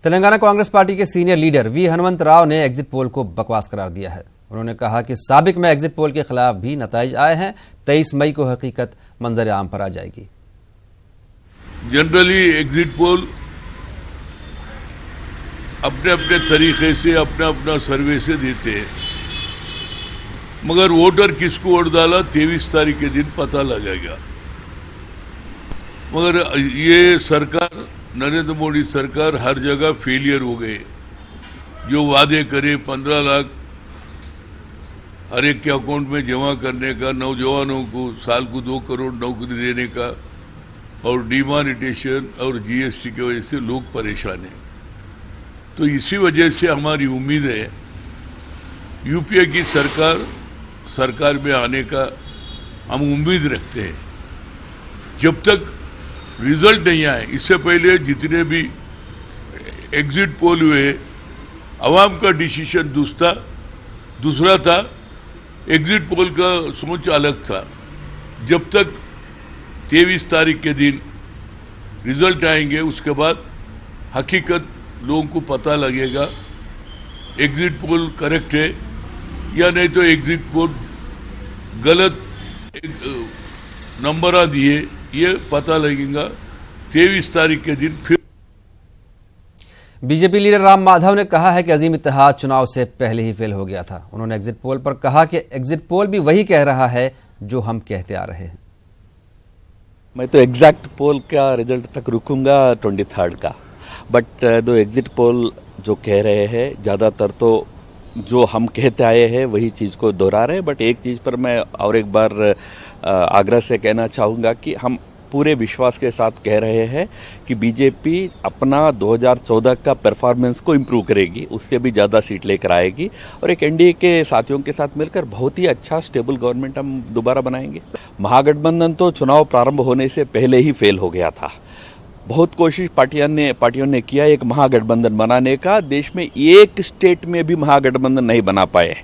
Telangana Congress party के senior leader V Hanumantha Rao ने exit पोल को बकवास करार दिया है। उन्होंने कहा कि साबिक में एग्जिट पोल के खिलाफ भी नताइज आए हैं। 23 मई को हकीकत मंजर आम पर आ जाएगी। जनरली एग्जिट पोल अपने अपने तरीके से अपना अपना सर्वे से देते हैं, मगर वोटर किसको वोट डाला 23 तारीख के दिन पता लगेगा। मगर ये सरकार, नरेंद्र मोदी सरकार हर जगह फेलियर हो गए। जो वादे करे 15 लाख हर एक के अकाउंट में जमा करने का, नौजवानों को साल को 2 करोड़ नौकरी देने का, और डिमोनेटाइजेशन और जीएसटी की वजह से लोग परेशान हैं। तो इसी वजह से हमारी उम्मीद है यूपीए की सरकार में आने का हम उम्मीद रखते हैं। जब तक रिजल्ट नहीं आए, इससे पहले जितने भी एग्जिट पोल हुए, अवाम का डिसीजन दूसरा था, एग्जिट पोल का सोच अलग था। जब तक 23 तारीख के दिन रिजल्ट आएंगे, उसके बाद हकीकत लोगों को पता लगेगा एग्जिट पोल करेक्ट है या नहीं, तो एग्जिट पोल गलत नंबर दिए, ये पता लगेगा 23 तारीख के दिन। फिर बीजेपी लीडर राम माधव ने कहा है कि अजीम इत्तेहाद चुनाव से पहले ही फेल हो गया था। उन्होंने एग्जिट पोल पर कहा कि एग्जिट पोल भी वही कह रहा है जो हम कहते आ रहे हैं। मैं तो एग्जैक्ट पोल का रिजल्ट तक रुकूंगा 23 का, बट दो एग्जिट पोल जो कह रहे हैं ज़्यादातर तो जो हम कहते आए हैं वही चीज़ को दोहरा रहे हैं। बट एक चीज़ पर मैं और एक बार आग्रह से कहना चाहूँगा कि हम पूरे विश्वास के साथ कह रहे हैं कि बीजेपी अपना 2014 का परफॉर्मेंस को इम्प्रूव करेगी, उससे भी ज़्यादा सीट लेकर आएगी और एक एनडीए के साथियों के साथ मिलकर बहुत ही अच्छा स्टेबल गवर्नमेंट हम दोबारा बनाएंगे। महागठबंधन तो चुनाव प्रारंभ होने से पहले ही फेल हो गया था। बहुत कोशिश पार्टियों ने किया एक महागठबंधन बनाने का। देश में एक स्टेट में भी महागठबंधन नहीं बना पाए।